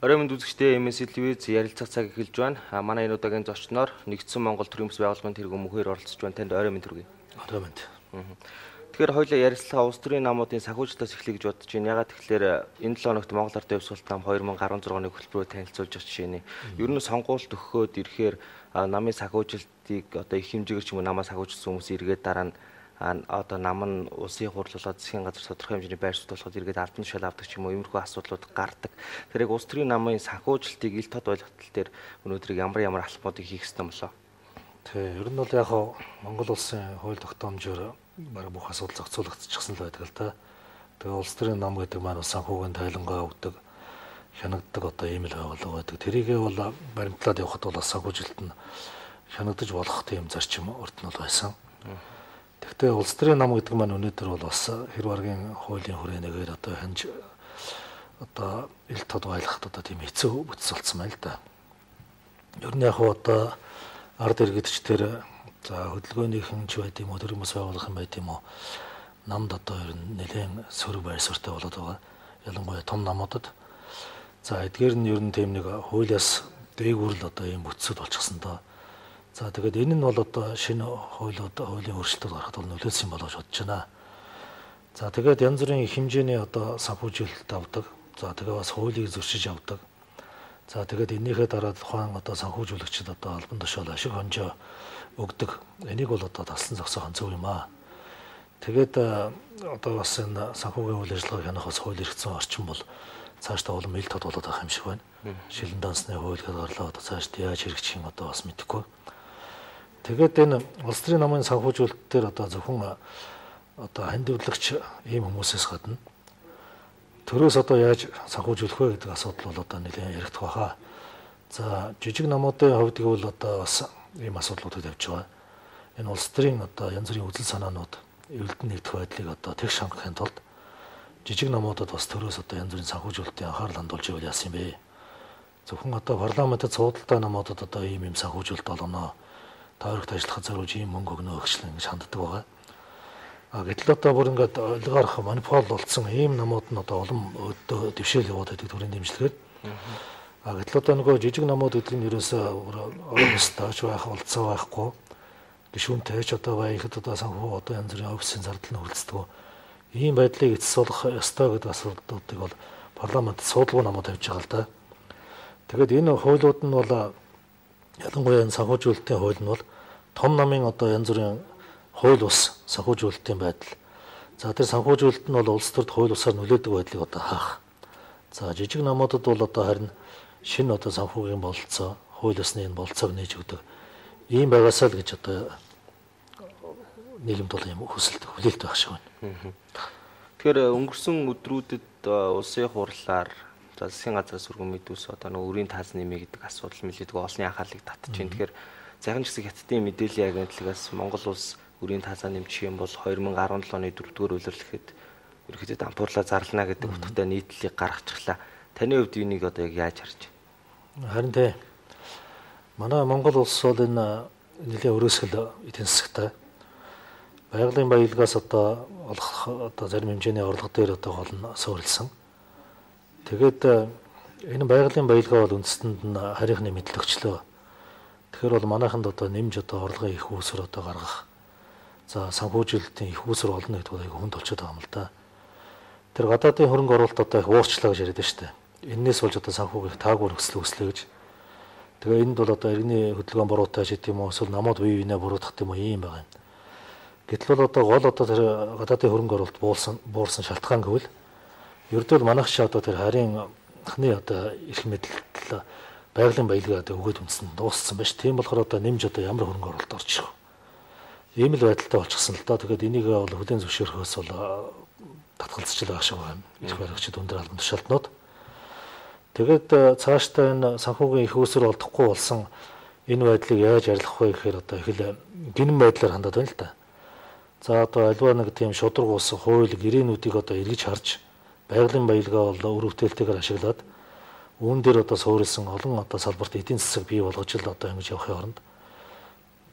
Орой мэнд үзэгчдээ MS телевиз ярилцах цаг эхэлж байна. Манай энэ удаагийн зочноор Нэгдсэн Монгол төрийн бас байгууллагын тэргүүн мөхөөр оролцож байна. Танд орой мэнд хүргэе. Орой мэнд. Тэгэхээр хоёулаа ярилцлага улс төрийн намуудын санхүүжилтээс эхлэе гэж бодож байна. Ягаад тэгэхээр энэ 7 хоногт Монгол Ард Явц Султан 2016 оны хөтөлбөрөөр танилцуулж байгаа жишээний. Ер нь сонгуульд өгөхөд ирэхээр намын санхүүжилтийг одоо их хэмжээгээр ч юм уу намаа санхүүжилсан хүмүүс эргээд дараа нь одоо нам нь улсын хурлуулаад засгийн газар тодорхой хэмжээний байр суурь болоход эргээд албан тушаал авдаг ч юм уу иймэрхүү асуудлууд гардаг. Тэр яг улс төрийн намын санхүүжилтийг ил тод ойлгохтол дээр өнөөдөр ямар алхмуудыг хийх ёстой болоо. Тэг. Ер нь бол яг Монгол улсын хууль тогтоомжоор баг бүх асуудал зохицуулагдчихсан л байдаг л да. Тэгээ улс төрийн нам гэдэг маань санхүүгийн тайлангаа өгдөг, хянагддаг одоо ийм л байгууллага байдаг. Тэрийгээ бол баримтлаад явахад бол санхүүжилт нь хянагдаж болох тийм зарчим урд нь бол байсан. Тэгвэл улс төрийн нам гэдэг маань өнөөдөр бол бас хэр баргийн хуулийн хүрээгээр одоо хянж одоо ил тод байлгахад одоо тийм хэцүү бүтц болсон байна л да. Ер нь яг одоо ард иргэдчдэр за хөдөлгөөнийхэн ч байт юм уу төрийн бас байгуулах юм байт юм уу намд одоо ер нь нэлээд сөрөг байр суурьтай болоод байгаа. Ялангуяа том намуудад. За эдгээр нь ер нь тийм нэг хуулиас дээгүүр л одоо ийм бүтцүүд болчихсон доо. За тэгээд энэ нь бол одоо шинэ хуулийн өөрчлөлтөд гарахад бол нөлөөсөн юм болоо бодож байна. За тэгээд янз бүрийн хэмжээний одоо санхүүжилт авдаг. За тэгээд бас хуулийг зөрчиж авдаг. За тэгээд энийхээ дараа тухайн одоо санхүүжүүлэгчид одоо албан тушаал ашиг хонжоо өгдөг. Энийг бол одоо таслан зогсоох зөв юм аа. Тэгээд одоо бас энэ санхүүгийн үйл ажиллагааг хянах бас хууль эрхцэн орчин бол цаашдаа улам ил тод болоод байгаа юм шиг байна. Шилэн дансны хууль гэдээ гарлаа одоо цаашд яаж хэрэгжих юм одоо бас мэдэхгүй. Тэгээд энэ улс төрийн намын санхүүжүүлэлт дээр одоо зөвхөн одоо хандивлагч ийм хүмүүсээс гадна төрөөс одоо яаж санхүүжүүлэх вэ гэдэг асуудал бол одоо нэлээд яригдах баха. За жижиг намуудын хувьд бол одоо бас ийм асуудлууд тавьж байгаа. Энэ улс төрийн одоо янз бүрийн үзэл санаанууд эвлэлдэн нэгдэх байдлыг одоо тэгш хангахын тулд жижиг намуудад бас төрөөс одоо янз бүрийн санхүүжүүлэлтийн анхаарал хандуулж ивэл яасан юм бэ? Зөвхөн одоо парламентд суудалтай намуудад одоо ийм санхүүжүүлэлт олгоно. Тойрогт ажиллахад зориулж ийм мөнгө өгнө өгчлэн гэж ханддаг байгаа. Гэтэл одоо бүр ингээд олигарх монопол болсон ийм намууд нь одоо улам өдөө дэвшээл яваад байдаг төрийн дэмжлэгээр. Гэтэл одоо нөгөө жижиг намууд гэдэг нь ерөөсөө орон стаж байх олцоо байхгүй. Гишүүнтэй ч одоо баяхад одоо санхүү одоо янз бүрийн офисын зардал нь хөрөлцдөг. Ийм байдлыг эцэслэх ёстой гэдэг асуудлуудыг бол парламент судалгаа намууд тавьж байгаа л да. Тэгэд энэ хуулиуд нь бол ялангуяа энэ санхүүжүүлэлтийн хууль нь бол том намын одоо янз бүрийн хууль ус санхүүжүүлэлтийн байдал. За тэр санхүүжүүлэлт нь бол улс төрд хууль усаар нөлөөдөг байдлыг одоо хаах. За жижиг намуудад бол одоо харин шинэ одоо санхүүгийн бололцоо, хууль усны энэ бололцоог нээж өгдөг. Ийм байгаасаа л гэж одоо нийгэмд бол юм хүсэлт хүлээлт байх шиг байна. Тэгэхээр өнгөрсөн өдрүүдэд улсын хурлаар засгийн газраас сүргэн мэдүүлс одоо нэг өрийн таас нэмээ гэдэг асуудал мэлээдэг олонний анхаарлыг татж байна. Тэгэхээр захин жигсэг хятадын мэдээллийн агентлагаас Монгол улс өрийн таасаа нэмчих юм бол 2017 оны 4-р улирлэхэд ерөнхийдөө дампуурлаа зарлана гэдэг утгатай нийтлэлийг гаргачихлаа. Таны хувьд энийг одоо яг яаж харж байна? Харин тий. Манай Монгол улс бол энэ нэлээд өрөөсгөл эдийн засагтай. Байгалийн баялгаас одоо олох одоо зарим хэмжээний орлого дээр одоо гол нь суурилсан. Тэгээд энэ байгалийн баялгаа бол үндэстэнд нь харийнхны мэдлэгчлөө. Тэгэхээр бол манайханд одоо нэмж одоо орлогын их үүсвэр одоо гаргах. За санхүүжилтийн их үүсвэр олно гэдэг бол хүнд болчиход байгаа юм л да. Тэр гадаадын хөрөнгө оруулалт одоо их уурчлаа гэж яриад байна шүү дээ. Эннээс болж одоо санхүүгийн таагүй нөхцөл үүслэе гэж. Тэгээ энд бол одоо иргэний хөдөлгөөн буруутаж гэдэг юм уу эсвэл намууд бие биенээ буруутгах юм уу ийм байгаа юм. Гэтэл бол одоо гол одоо тэр гадаадын хөрөнгө оруулалт буурсан шалтгаан гэвэл ердөө манайх ч одоо тэр харийн анхны одоо эрх мэдэл байгалийн баялгаа одоо өгөөд үнсэн дууссан байна ш. Тийм болохоор одоо нэмж одоо ямар хөрөнгө оруулалт орж ирэх вэ? Ийм л байдалтай болчихсон л доо. Тэгэхээр энийг бол хүлээн зөвшөөрөхөөс бол татгалзч байх шиг байна. Их баригчид өндөр албан тушаалтнууд. Тэгээд цаашдаа энэ санхүүгийн их үүсвэр олдохгүй болсон энэ байдлыг яаж арилгах вэ гэхээр одоо их л гинэн байдлаар хандаад байна л да. За одоо альва нэг тийм шудраг ус хууль гэрээнүүдийг одоо эргэж харж байгалийн баялгаа бол өр бүтээлтэйгээр ашиглаад үүн дээр одоо суурилсан олон одоо салбарт эдийн засаг бий болгож л одоо ингэж явахын оронд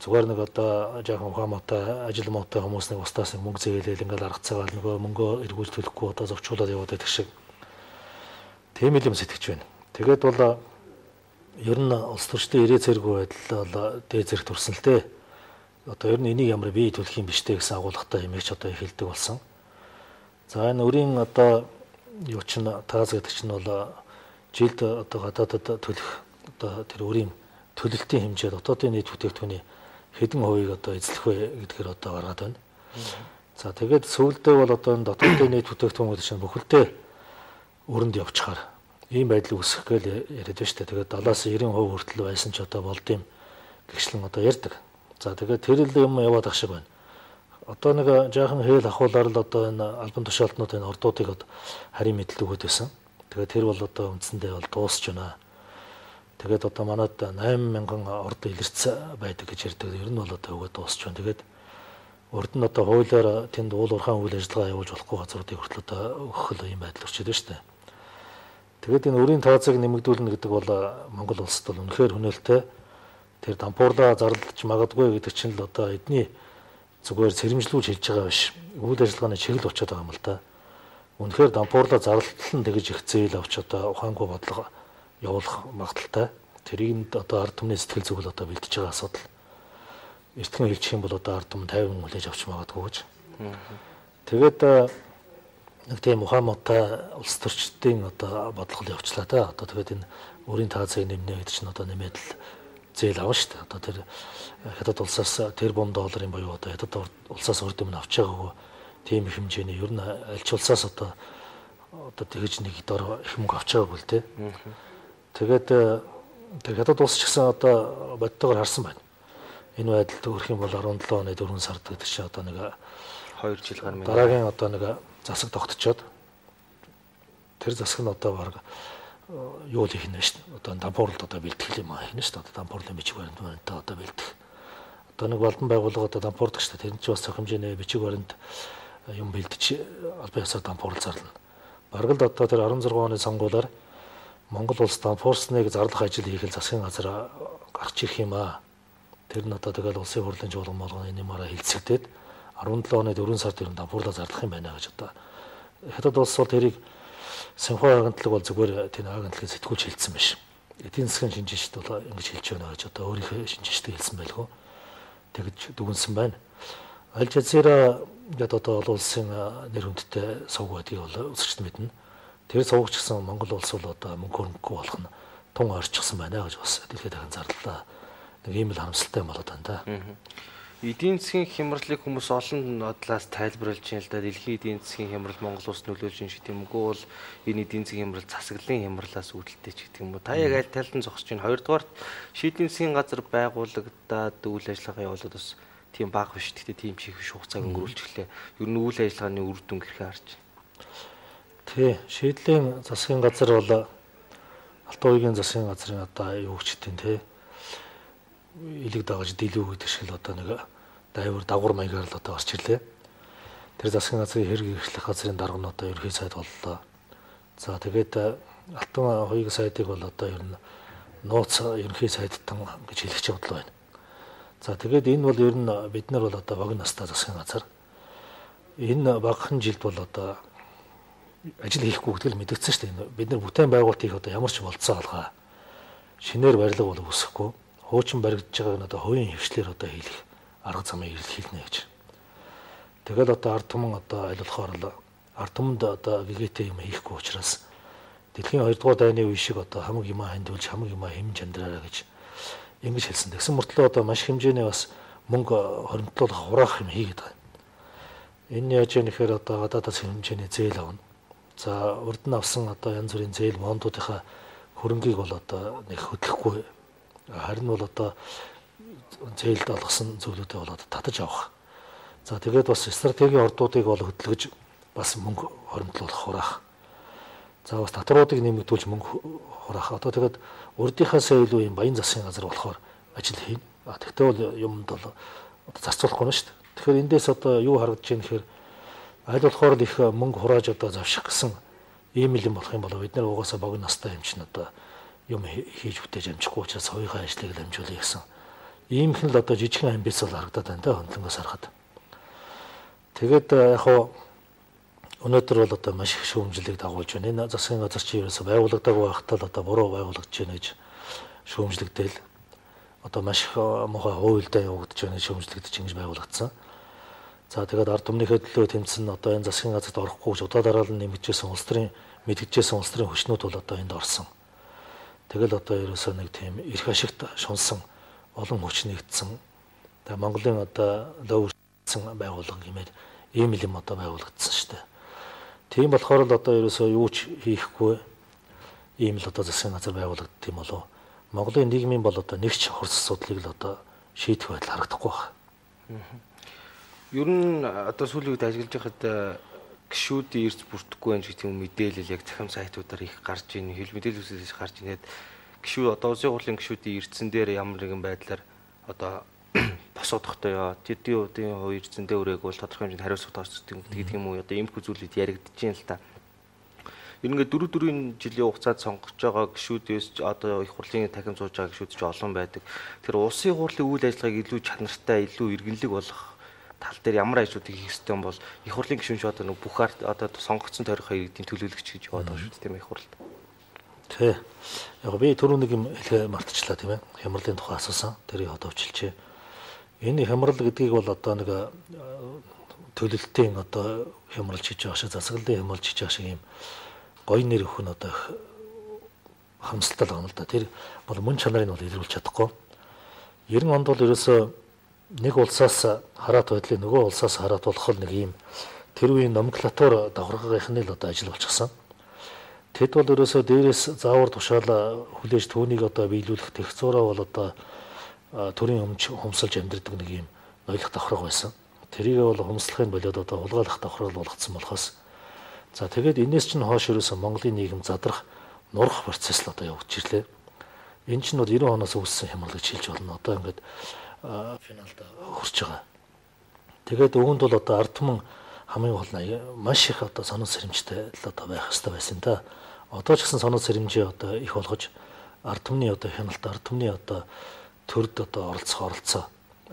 зүгээр нэг одоо жоохон ухаамаатай ажил муутай хүмүүс нэг устаас нэг мөнгө зээлэл ингээл арга цагаал нөгөө мөнгөө эргүүлж төлөхгүй одоо зовчлуулаад яваад байдаг шиг тийм юм сэтгэж байна. Тэгээд бол ер нь улс төрчдөө ирээ зэрэггүй байдал бол дээд зэрэг төрсөн л дээ. Одоо ер нь энийг ямар бий төлөх юм биш дээ гэсэн агуулгатай юм ч одоо хэлдэг болсон. За энэ өрийн одоо юу ч таас гэдэг чинь бол жилд одоо гадаадад төлөх одоо тэр өрийн төлөлтийн хэмжээ дотоодын нийт бүтээгдэхүүний хэдэн хувийг одоо эзлэх вэ гэдгээр одоо гаргаад байна. За тэгээд сүүлдээ бол одоо энэ дотоодын нийт бүтээгдэхүүнүүд чинь бүхэлдээ өрөнд явчихаар ийм байдал үүсэх гээл яриад байна шүү дээ. Тэгээд 70-90% хүртэл байсан ч одоо болдсон гэгчлэн одоо ярьдаг. За тэгээд тэр л юм яваад ах шиг байна. Одоо нэг жаахан хээл ахуулаар л одоо энэ албан тушаалтнуудын ордуудыг одоо харийн мэдэлд өгöd байсан. Тэгээд тэр бол одоо үндсэндээ бол дуусч байна. Тэгээд одоо манайд 8000 орд илэрч байдаг гэж ярьдаг. Ер нь бол одоо өгöd дуусч байна. Тэгээд урд нь одоо хуулиар тэнд уул уурхаан үйл ажиллагаа явуулж болохгүй газруудыг хүртэл одоо өгөх юм байдал орчид байна шүү дээ. Тэгээд энэ өрийн тооцоог нэмэгдүүлнэ гэдэг бол Монгол улсад бол үнэхээр хүнээлттэй. Тэр дампуурлаа зарлж магадгүй гэдэг чинь л одоо эдний зүгээр сэрэмжлүүлж хэлж байгаа биш. Үйл ажиллагааны чиглэл очиод байгаа юм л да. Үнэхээр дампуурлаа зарлалтан тэгж их зээл авч одоо ухаангүй бодлого явуулах магадaltaй. Тэрийг одоо ард түмний сэтгэл зүгэл одоо бэлдэж байгаа асуудал. Эртхэн хэлчих юм бол одоо ард түмэн 50 хүлээж авч магадгүй гэж. Тэгээд нэг тийм ухаамаатай улс төрчдийн одоо бодлого явуулчлаа да. Одоо тэгээд энэ өрийн таацыг нэмнэ гэдэг чинь одоо нэмээд л зээл авна шүү дээ. Одоо тэр хятад улсаас тэрбум долларын буюу одоо хятад улсаас урд өмнө авч байгаагүй тийм их хэмжээний ер нь аль ч улсаас одоо тэгж нэг дор их мөнгө авч байгаагүй л дээ. Тэгээд тэр хятад улс ч гэсэн одоо бодтойгоор харсан байна. Энэ байдалд өрөх юм бол 17 оны 4 сард гэдэг чинь одоо нэг 2 жил гарсан. Дараагийн одоо нэг засаг тогтчоод тэр засаг нь одоо баг юу л ихнэ шүү дээ. Одоо дампуурлд одоо бэлтгэх юм аа ихнэ шүү дээ. Одоо дампуурлын бичиг баримттай одоо бэлтгэх. Одоо нэг балдан байгууллага одоо дампуурдаг шүү дээ. Тэр нь ч бас цог хэмжээний бичиг баримт юм бэлдэж албан ёсоор дампуурл зарлана. Бараг л одоо тэр 16 оны сонгуулиар Монгол улс дампуурсныг зарлах ажил хийх засгийн газар гарч ирэх юм аа. Тэр нь одоо тэгэл улсын хурлын жуулган болгоны нэмаараа хилцэгдээд 17 оны 4 сард ер нь дампуурлаа зарлах юм байна гэж одоо хятад улс бол тэрийг Синхуа агентлаг бол зүгээр тийм агентлагийн сэтгүүлч хэлсэн биш. Эдийн засгийн шинжээчд бол ингэж хэлж байна гэж одоо өөрийнхөө шинжээчтэй хэлсэн байлгүй. Тэгж дүгнсэн байна. Аль Жазира гэдэг одоо олон улсын нэр хүндтэй сувг байдгийг бол өсөгчд мэднэ. Тэр сувгч гэсэн Монгол улс бол одоо мөнгө хөрөнгөгүй болох нь тун ойрчихсан байна гэж бас дэлхийд дахин зарлалаа. Нэг ийм л харамсалтай болоод байна да. Эдийн засгийн хямралыг хүмүүс олон талаас тайлбарлаж байна л да. Дэлхийн эдийн засгийн хямрал Монгол улс нөлөөлж байна гэдэг юм уу? Бол энэ эдийн засгийн хямрал засаглалын хямралаас үүдэлтэй ч гэдэг юм уу? Та яг аль талд нь зогсож байна? Хоёрдугаар шийдвэрийн засгийн газар байгуулагдаад үйл ажиллагаа явуулаад бас тийм бага биш. Гэхдээ тийм чих биш хугацааг өнгөрүүлж эхлэв. Ер нь үйл ажиллагааны үр дүн гэрхээ харж байна. Тий, шийдвэрийн засгийн газар бол Алтан уугийн засгийн газрын одоо юу гчдیں۔ Тий. Илэг дагаж дэлүү гэдэг шиг л одоо нэг дагвар маягаар л одоо орч ирлээ. Тэр засгийн газрын хэрэг эрхлэх газрын дарга нь одоо ерхий сайд боллоо. За тэгээд Алтан уугийн сайдыг бол одоо ер нь нууц ерхий сайдтан гэж хэлэх ч бодлоо байна. За тэгээд энэ бол ер нь бид нар бол одоо богино настай засгийн газар. Энэ багахан жилд бол одоо ажил хийхгүй гэдэг л мэдгэцэн шүү дээ. Бид нар бүтээн байгуулалт хийх одоо ямар ч болцоо алгаа. Шинээр барилга бол үүсэхгүй. Хуучин баригдаж байгааг нь одоо хувийн хвшлэр одоо хийх арга замыг илэрхийлнэ гэж. Тэгэл одоо ард түмэн одоо аль болохоор л ард түмэнд одоо гэгээтэй юм хийхгүй учраас дэлхийн 2 дугаар дайны үе шиг одоо хамаг юм хандуулж хамаг юм хэмж амьдраараа гэж ингэж хэлсэн. Тэгсэн мөртлөө одоо маш хэмжээний бас мөнгө хоримтлуулах хураах юм хийгээд байгаа. Энэ яаж юм нэхэр одоо гадаадаас хэмжээний зээл авна. За урд нь авсан одоо янз бүрийн зээл мондуудынхаа хөрөнгийг бол одоо нэг хөдлөхгүй. Харин бол одоо зээлд олгосон зүйлүүдээ бол одоо татаж авах. За тэгээд бас стратегийн ордуудыг бол хөдөлгөж бас мөнгө хоримтлуулах хураах. За бас татваруудыг нэмэгдүүлж мөнгө хураах. Одоо тэгээд урдынхаасаа илүү юм баян засгийн газар болохоор ажил хийнэ. Тэгтээ бол юмд бол одоо зарцуулахгүй нь шүү дээ. Тэгэхээр эндээс одоо юу харагдаж байна гэхээр аль болохоор л их мөнгө хурааж одоо завших гэсэн ийм л юм болох юм бол бид нар угаасаа богино настай юм чинь одоо юм хийж бүтээж амжихгүй учраас хоёрын ажлыг л амжуулъя гэсэн ийм их л одоо жижигхэн амбиц бол харагдаад байна да хөндлөнгөөс харахад. Тэгээд яг хоо өнөөдөр бол одоо маш их шүүмжлэлийг дагуулж байна. Энэ засгийн газар чи ерөөсө байгуулагдаагүй байхдаа л одоо буруу байгуулагдж байна гэж шүүмжлэгдээл одоо маш их муухай хуйлдаа явагдаж байна шүүмжлэгдэж ингэж байгуулагдсан. За тэгээд ард түмнийхээ төлөө тэмцэн одоо энэ засгийн газарт орохгүй гэж удаа дараалал нэмэгдсэн улс төрийн мэдгэжсэн улс төрийн хүчнүүд бол одоо энд орсон. Тэгэл одоо ерөөсөө нэг тийм эрх ашигт шунсан олон хүч нэгдсэн. Тэгээ Монголын одоо лөвөрсөн байгууллага гэмээр ийм юм одоо байгуулагдсан шүү дээ. Тийм болохоор л одоо ерөөсөө юу ч хийхгүй ийм л одоо засгийн газар байгуулагдсан юм болов. Монголын нийгмийн бол одоо нэг ч хурц асуудлыг л одоо шийдэх байдал харагдахгүй байна. Ер нь одоо сүүлийн үед ажиллаж байхад гişүүдийн эрс бүрдэхгүй байх гэх юм мэдээлэл яг захим сайтуудаар их гарч ийн хэл мэдээлэлээс гарч ирээд гişүүд одоо улсын хурлын гişүүдийн эрдсэн дээр ямар нэгэн байдлаар одоо босоодохтой яа тэдний үеийн эрдсэндээ өрөөг бол тодорхой хэмжээнд хариуцлага тооцдог гэдэг юм уу одоо иймэрхүү зүйлүүд яригдж байна л та. Ер нь 4 жилийн хугацаанд сонгож байгаа гişүүдээс одоо их хурлын тахим сууж байгаа гişүүд ч олон байдаг. Тэр улсын хурлын үйл ажиллагааг илүү чанартай, илүү эргэнлэг болгох тал дээр ямар ажлуудыг хийх ёстой юм бол их хурлын гишүүн одоо нэг бүх одоо сонгогдсон тойрогоо иргэдийн төлөөлөгч гэж яваад байгаа шүү дээ тийм их хурлд. Тий. Яг би түрүү нэг юм хэлээ мартчихлаа тийм ээ. Хямралын тухай асуусан. Тэрийг одоо өвчлчээ. Энэ хямрал гэдгийг бол одоо нэг төлөлтийн одоо хямралж хийж байгаа шиг засаглалын хямралж хийж байгаа шиг юм гоё нэр өгөх нь одоо хамсалтай байгаа юм л да. Тэр бол мөн чанарыг бол илрүүлж чадахгүй. 90 онд бол ерөөсөө нэг улсаас хараат байдлыг нөгөө улсаас хараат болгох нэг юм тэр үеийн номенклатур давхаргын л одоо ажил болчихсон. Тэд бол ерөөсөө дээрээс заавар тушаал хүлээж түүнийг одоо биелүүлэх техцоороо бол одоо төрийн өмч хумсалж амьдрдаг нэг юм ноёлох давхарга байсан. Тэрийг бол хумслахын болоод одоо хулгайлах давхарга болгоцсон болохоос за тэгээд энэс чинь хойш ерөөсөө Монголын нийгэм задрах нурах процесс л одоо явагдаж ирлээ. Энэ чинь бол 90 оноос үүссэн хямрал гэж хэлж болно. Одоо ингээд финалд хүрч байгаа. Тэгээд өвөнд бол одоо ард түмэн хамгийн гол нь маш их одоо сонон сэрэмжтэй л одоо байх хэрэгтэй байсан та. Одоо ч гэсэн сонон сэрэмжээ одоо их болгож ард түмний одоо хяналт ард түмний одоо төрд одоо оролцоо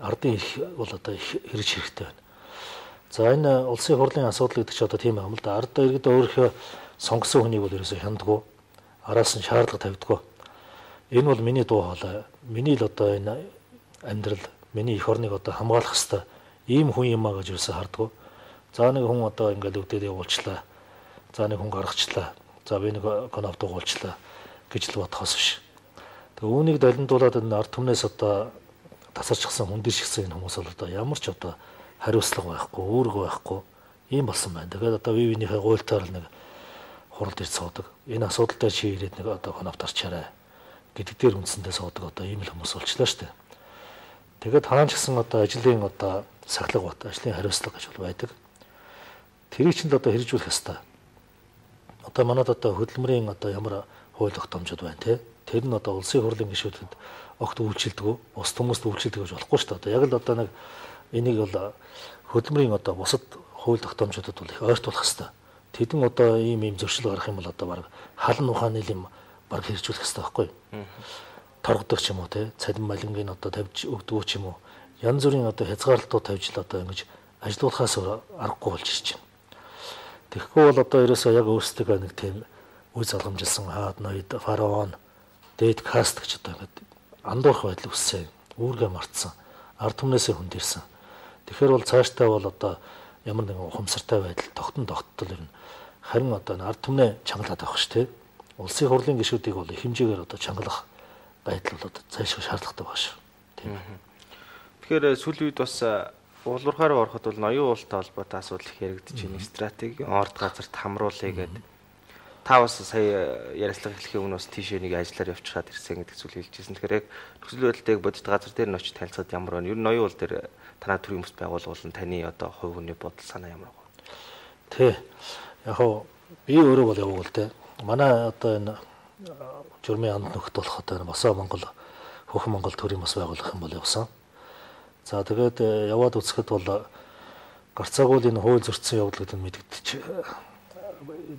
ардын их бол одоо их хэрэгж хэрэгтэй байна. За энэ улсын хурлын асуудал гэдэг чинь одоо тийм юм л да. Ард иргэд өөрийнхөө сонгосон хүнийг бол ерөөсөө хяндаггүй. Араас нь шаардлага тавьдаггүй. Энэ бол миний дуу хоолой. Миний л одоо энэ амьдрал миний эх орныг одоо хамгаалах хэвээр ийм хүн юм аа гэж юусе хардгуу. За нэг хүн одоо ингээл өвдөд явуулчлаа. За нэг хүн гаргачлаа. За би нэг коноп дугуулчлаа гэж л бодохоос биш. Тэгээ үүнийг долиндуулаад энэ ард түмнээс одоо тасарчсан хүндэршгсэн энэ хүмүүс бол одоо ямар ч одоо хариуцлага байхгүй, үүрэг байхгүй ийм болсон байна. Тэгээд одоо бивийнхээ гуйлтаар нэг хурал дээр суудаг. Энэ асуудал дээр чи ирээд нэг одоо коноп тарчаарай гэдэг дээр үндсэндээ суудаг одоо ийм л хүмүүс болчлаа шүү дээ. Тэгээд хаан ч гэсэн одоо ажлын одоо сахилга бат, ажлын хариуцлага гэж бол байдаг. Тэрийг ч л одоо хэрэгжүүлэх ёстой. Одоо манайд одоо хөдөлмөрийн одоо ямар хууль тогтоомжууд байна те. Тэр нь одоо улсын хурлын гишүүдэд огт үйлчилдэг, бус хүмүүст үйлчилдэг гэж болохгүй шүү дээ. Одоо яг л одоо нэг энийг бол хөдөлмөрийн одоо бусад хууль тогтоомжуудад бол их ойртуулах ёстой. Тэдэн одоо ийм зөрчил гарах юм бол одоо баг халан ухааны юм баг хэрэгжүүлэх ёстой байхгүй юу? Торгодог ч юм уу те цалин малингийн одоо тавьж өгдөг ч юм уу янз бүрийн одоо хязгаарлалтууд тавьж л одоо ингэж ажилуулахаас аргагүй болж ирж байна. Тэгэхгүй бол одоо ерөөсөө яг өөрсдөө нэг тийм үе залгамжилсан хаад ноёд фараон дээд каст гэж одоо ингэж андуурах байдал үссэн үүргээ мартсан ард түмнээсээ хүндэрсэн. Тэгэхээр бол цаашдаа бол одоо ямар нэгэн ухамсартай байдал тогттол ирнэ. Харин одоо ард түмнээ чангалаад авах ш тэ улсын хурлын гишүүдийг бол их хэмжээгээр одоо чангалах байдал бол зайлшгүй шаардлагатай баг шүү. Тийм. Тэгэхээр сүүлийн үед бас уулуурхаар ороход бол ноён уултай холбоотой асуудал их яригдж байна. Стратеги орд газарт хамруулъя гэдэг. Та бас сая ярилцлага эхлэхийн өмнө бас тийшээ нэг ажиллаар явчихад ирсэн гэдэг зүйл хэлжсэн. Тэгэхээр яг нөхцөл байдалтай бодит газар дээр нь очиж танилцаад ямар байна? Ер нь ноён уул дээр танаа төрийн хүмүүс байгуулгуулна таны одоо хувь хүний бодол санаа ямар байна? Тий. Яг хоо би өөрөө бол явуул те. Манай одоо энэ журмын анд нөхд болох одоо Босоо Монгол Хөхөн Монгол төрийн бас байгуулах юм бол явсан. За тэгээд яваад үзэхэд бол гарцаагүй энэ хууль зөрчсөн явдал гэдэг нь мэдэгдэж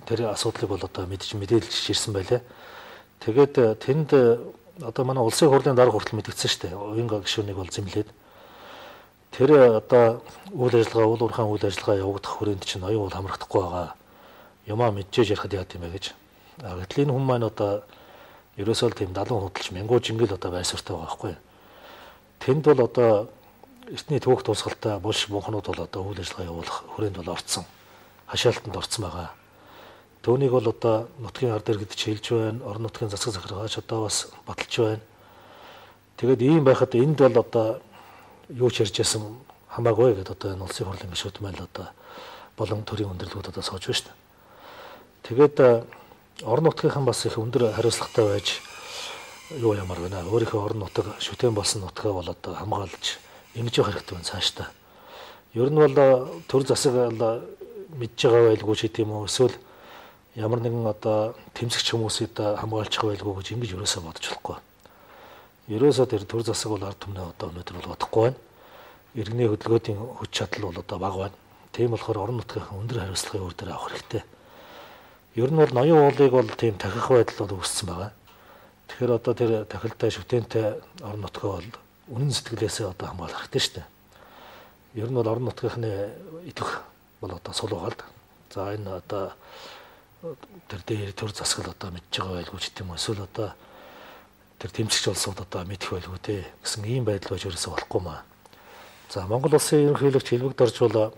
тэр асуудлыг бол одоо мэдээлж ирсэн байлээ. Тэгээд тэнд одоо манай улсын хурлын дарга хүртэл мэдгдсэн шүү дээ. Уянга гишүүнийг бол зэмлээд тэр одоо үйл ажиллагаа, уул уурхайн үйл ажиллагаа явагдах хүрээнд чинь оюун бол хамрагдахгүй байгаа. Юмаа мэдчихэж ярихад яа гэм бэ гэж. Гэтэл энэ хүн маань одоо ерөөсөө тийм 70 худалч мянгуу жингэл одоо байр суурьтай байгаа байхгүй. Тэнд бол одоо эртний төвөх тусгалтай булш бунхнууд бол одоо үйл ажиллагаа явуулах хүрээнд бол орцсон. Хашаалтанд орцсон байгаа. Төвнийг бол одоо нутгийн ард иргэд чийлж байна, орон нутгийн засаг захиргаач одоо бас баталж байна. Тэгээд ийм байхад энд бол одоо юу ч ярьж ясан хамаагүй гэдэг одоо энэ улсын хурлын гишүүд маань одоо болон төрийн өндөрлгүүд одоо сууж байна шүү дээ. Тэгээд орон нутгийнхан бас их өндөр хариуцлагатай байж юу ямар байна. Өөрийнхөө орон нутаг шүтэн болсон нутгаа бол одоо хамгаалж ингэж явах хэрэгтэй байна цаашдаа. Ер нь бол төр засаг мэдж байгаа байлгүй ч гэдэм үү эсвэл ямар нэгэн одоо тэмцэгч хүмүүсийг хамгаалчих байлгүй гэж ингэж ерөөсөө бодож болохгүй. Ерөөсөө тэр төр засаг бол ард түмнээ одоо өнөөдөр бол бодохгүй байна. Иргэний хөдөлгөөний хүч чадал бол одоо бага байна. Тийм болохоор орон нутгийнхаа өндөр хариуцлагын үр дээр авах хэрэгтэй. Ер нь бол ноён уулыг бол тийм тахих байдал бол үүссэн байгаа. Тэгэхээр одоо тэр тахилтай шүтэнтэй орон нутгаа бол үнэн сэтгэлээсээ одоо хамгаалах хэрэгтэй шүү дээ. Ер нь бол орон нутгийнхны идэх бол одоо сулуугаад. За энэ одоо тэр дээр төр засаг одоо мэдж байгаа байлгүй ч гэдэм үү эсвэл одоо тэр тэмцэгч улсууд одоо мэдэх байлгүй те гэсэн ийм байдал байж ерөөсөө болохгүй маа. За Монгол улсын ерөнхийлөгч Хэлбэг Дорж бол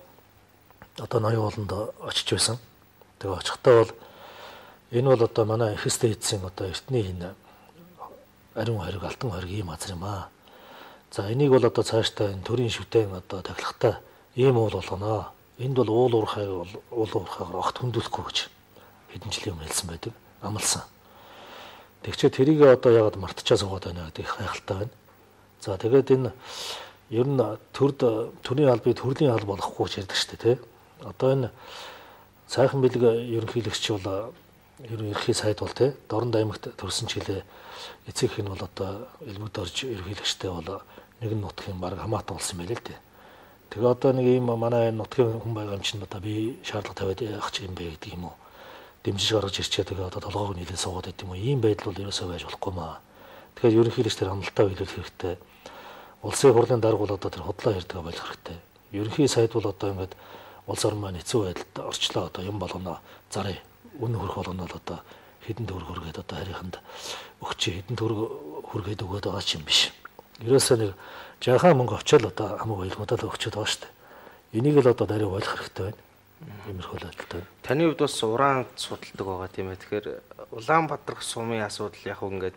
одоо ноён ууланд очиж байсан. Тэгээ очихдаа бол энэ бол одоо манай эхэстэй эдсийн одоо эртний энэ ариун хориг, алтан хориг ийм газар юм аа. За энийг бол одоо цаашдаа энэ төрийн шүтэн одоо тахилгатай ийм уул болгоно. Энд бол уул уурхайгаар огт хөндлөхгүй гэж хэдэн жилийн өмнө хэлсэн байдаг. Амласан. Тэгчээ тэрийг одоо яагаад мартчихаа суугаад байна гэдэг их гайхалтай байна. За тэгээд энэ ер нь төрийн албыг төрлийн алба болохгүй гэж ярьдаг шүү дээ, тий. Одоо энэ сайхан бэлэг ерөнхийлөгч бол ерөнхий сайд бол тий Дорнод аймагт төрсэн ч гэлээ эцэг их нь бол одоо Элбэг Дорж ерөнхийлөгчтэй бол нэгэн нутгийн баг хамаатан болсон байлээ л дээ. Тэгээ одоо нэг ийм манай нутгийн хүн байгаа юм чинь одоо би шаардлага тавиад яах ч юм бэ гэдэг юм уу. Дэмжиж гаргаж ирчээ тэгээ одоо толгоог нийлээ суугаад байт юм уу. Ийм байдал бол ерөөсөө байж болохгүй маа. Тэгэхээр ерөнхийлөгч тэр хандлтаа биелүүлэх хэрэгтэй. Улсын хурлын дарга бол одоо тэр худлаа ярьдаг болох хэрэгтэй. Ерөнхий сайд бол одоо ингээд улс орн маань хэцүү байдалд орчлоо одоо юм болгоно. Зарыг үнэ хөрөх болгоно бол одоо хэдэн төгрөг хөргээд одоо харийнханд өгч хэдэн төгрөг хөргээд өгöd байгаа ч юм биш. Ерөөсөө нэг жаахан мөнгө очиод одоо хамаг байлгуудаа өгчөд байгаа шүү дээ. Энийг л одоо дарыг ойлгох хэрэгтэй байна. Иймэрхүү байдалтай. Таны хувьд бас уран судалдаг байгаа тийм ээ. Тэгэхээр Улаанбаатар сумын асуудал яг ингээд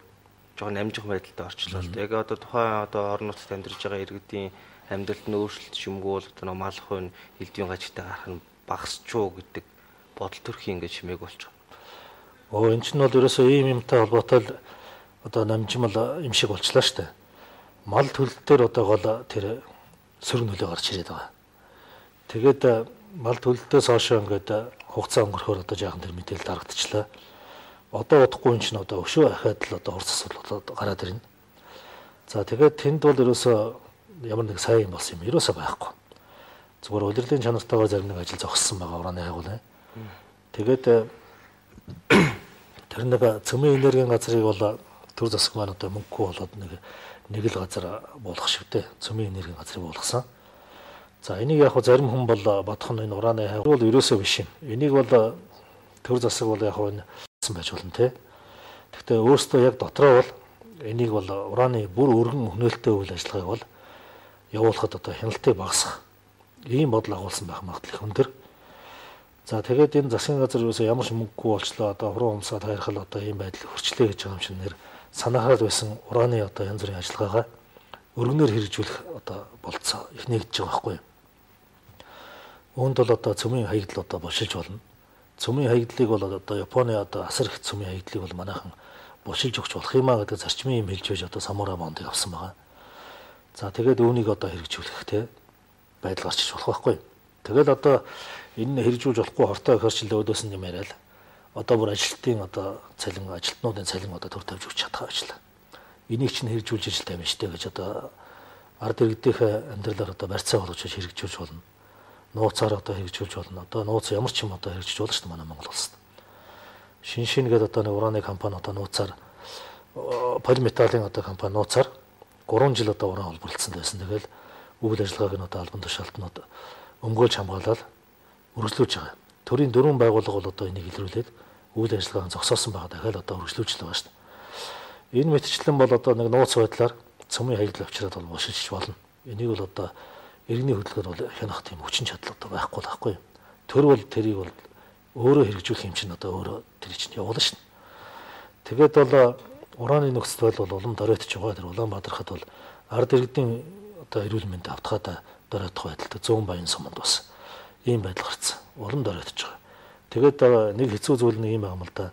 жоохон амжих байдалтай орчлоо л дээ. Яг одоо тухайн одоо орон нутагт амьдарч байгаа иргэдийн амьдралд нь өөрчлөлт шимгүү бол одоо мал хувийн элдвийн гажигтай гарах нь багасчуу гэдэг бодол төрхийн ингээд чимээг болж байгаа. Энэ чинь бол ерөөсөө ийм юмтай холбоотой л одоо намжмал юм шиг болчлаа шүү дээ. Мал төлөлтөөр одоо гол тэр сөрөг нөлөө гарч ирээд байгаа. Тэгээд мал төлөлтөөс хойш ингээд хугацаа өнгөрөхөөр одоо жаахан тэр мэдээлэл дарагдчихлаа. Одоо удахгүй юм чинь одоо өшөө ахаад л одоо хурц асуудал гараад ирнэ. За тэгээд тэнд бол ерөөсөө ямар нэг сайн юм болсон юм ерөөсөө байхгүй. Зүгээр удирдлагын чанартайгаар зарим нэг ажил зогссон байгаа ураны хайгуул. Тэгээд тэр нэг цөмийн энергийн газрыг бол төр засаг маань одоо мөнгөгүй болоод нэг л газар буулгах шивтэй цөмийн энергийн газрыг буулгасан. За энийг яг зарим хүн бол бодох нь энэ ураны хайгуул бол ерөөсөө биш юм. Энийг бол төр засаг бол яг энэ байж болно те. Гэхдээ өөртөө яг дотроо бол энийг бол ураны бүр өргөн хөнөөлттэй үйл ажиллагааг бол явуулахад одоо хяналтыг багасгах ийм бодол агуулсан байх магадлал их өндөр. За тэгээд энэ засгийн газар юусаа ямар ч мөнгөгүй болчлоо одоо хуруу humсаад хайрхал одоо ийм байдал хөрчлөө гэж байгаа юм шиг нэр санахад байсан ураны одоо янз бүрийн ажиллагаагаа өргөнөөр хэрэгжүүлэх одоо болцоо их нэгдэж байгаа байхгүй юу. Үүнд бол одоо цөмийн хаягдал одоо бошилж болно. Цөмийн хаягдлыг бол одоо Японы одоо асар их цөмийн хаягдлыг бол манайхан бошилж өгч болох юм а гэдэг зарчмын юм хэлж байж одоо самурай бондыг авсан байгаа. За тэгээд үүнийг одоо хэрэгжүүлэхтэй байдал гарч иж болох байхгүй. Тэгэл одоо энэ хэрэгжүүлж болохгүй хортой ихэрчлээ өөдөөс нь юм яриад одоо бүр ажилтны одоо цалин ажилтнуудын цалин одоо төр тавьж өгч чадах ажиллаа. Энийг чинь хэрэгжүүлж ажилтай юм штэ гэж одоо ард иргэдийнхээ амьдралаар одоо барьцаа болгож хэрэгжүүлж болно. Нууцаар одоо хэрэгжүүлж болно. Одоо нууц ямар ч юм одоо хэрэгжиж болно шүү дээ манай Монгол улсад. Шинэ гэдэг одоо нэг ураны компани одоо нууцаар полиметаллын одоо компани нууцаар 3 жил одоо уран холбогдсон байсан. Тэгэл үйл ажиллагааг нь одоо албан тушаалтнууд өмгөөлж хамгаалаад үргэлжлүүлж байгаа. Төрийн 4 байгууллага бол одоо энийг илрүүлээд үйл ажиллагааг зогсоосон байгаа. Дахиад одоо үргэлжлүүлж байгаа шүү дээ. Энэ мэтчлэн бол одоо нэг нууц байдлаар цөмийн хаягдл авчираад бол бошилж болно. Энийг бол одоо иргэний хөдөлгөөр бол хянах тийм хүчин чадал одоо байхгүй. Төр бол тэрийг бол өөрөө хэрэгжүүлэх юм чинь одоо өөрөө тэр чинь явуулна шүү дээ. Тэгээд бол ураны нөхцөл байдал бол улам доройтж байгаа. Тэр Улаанбаатархад бол ард иргэдийн одоо эрүүл мэнд автгаад доройтох байдалтай 100 баян суманд бас ийм байдал гарсан. Улам доройтж байгаа. Тэгээд нэг хэцүү зүйл нэг юм байгаа юм л да.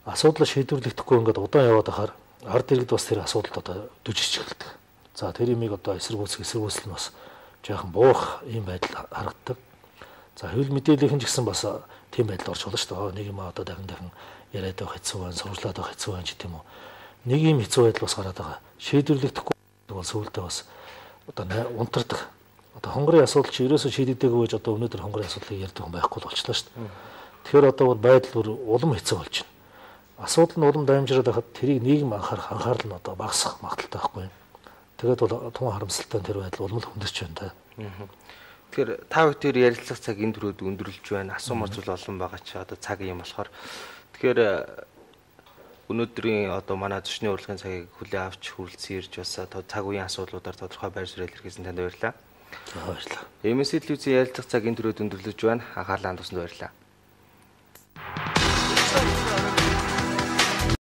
Асуудал шийдвэрлэгдэхгүй ингээд удаан яваад ахаар ард иргэд бас тэр асуудалд одоо дүжиж эхэлдэг. За тэр имийг одоо эсэргүүцэл нь бас жоохон буурах ийм байдал харагддаг. За хэвлэл мэдээллийн ч гэсэн бас тийм байдал орж болно шүү дээ. Нэг юм одоо дахин яриад байх хэцүү байна, сурвалжлаад байх хэцүү байна ч гэдэм үү. Нэг юм хэцүү байдал бас гараад байгаа. Шийдвэрлэгдэхгүй бол сүүлдээ бас одоо унтардаг. Одоо хонгорын асуудал чи ерөөсөө шийдэгдээгүй байж одоо өнөөдөр хонгорын асуудлыг ярьдаг хүн байхгүй болчихлоо шүү дээ. Тэгэхээр одоо бол байдал бүр улам хэцүү болж байна. Асуудал нь улам дамжираад байхад тэрийг нийгэм анхаарал нь одоо багасах магадaltaй байхгүй. Тэгээд бол тун харамсалтай тэр байдал улам хүндэрч байна та. Тэгэхээр та бүхэн ярилцлах цаг энэ төрөд өндөрлөж байна. Асуумар зүйл олон байгаа чи одоо цаг юм болохоор. Тэгэхээр өнөөдрийн одоо манай зочны урилгын цагийг хүлээн авч хүрэлцэн ирж бас цаг үеийн асуудлуудаар тодорхой байр суурь илэрхийлсэн танд баярлалаа. Баярлалаа. MSC телевизийн ярилцлах цаг энэ төрөд өндөрлөж байна. Анхаарлаа хандуулсанд баярлалаа.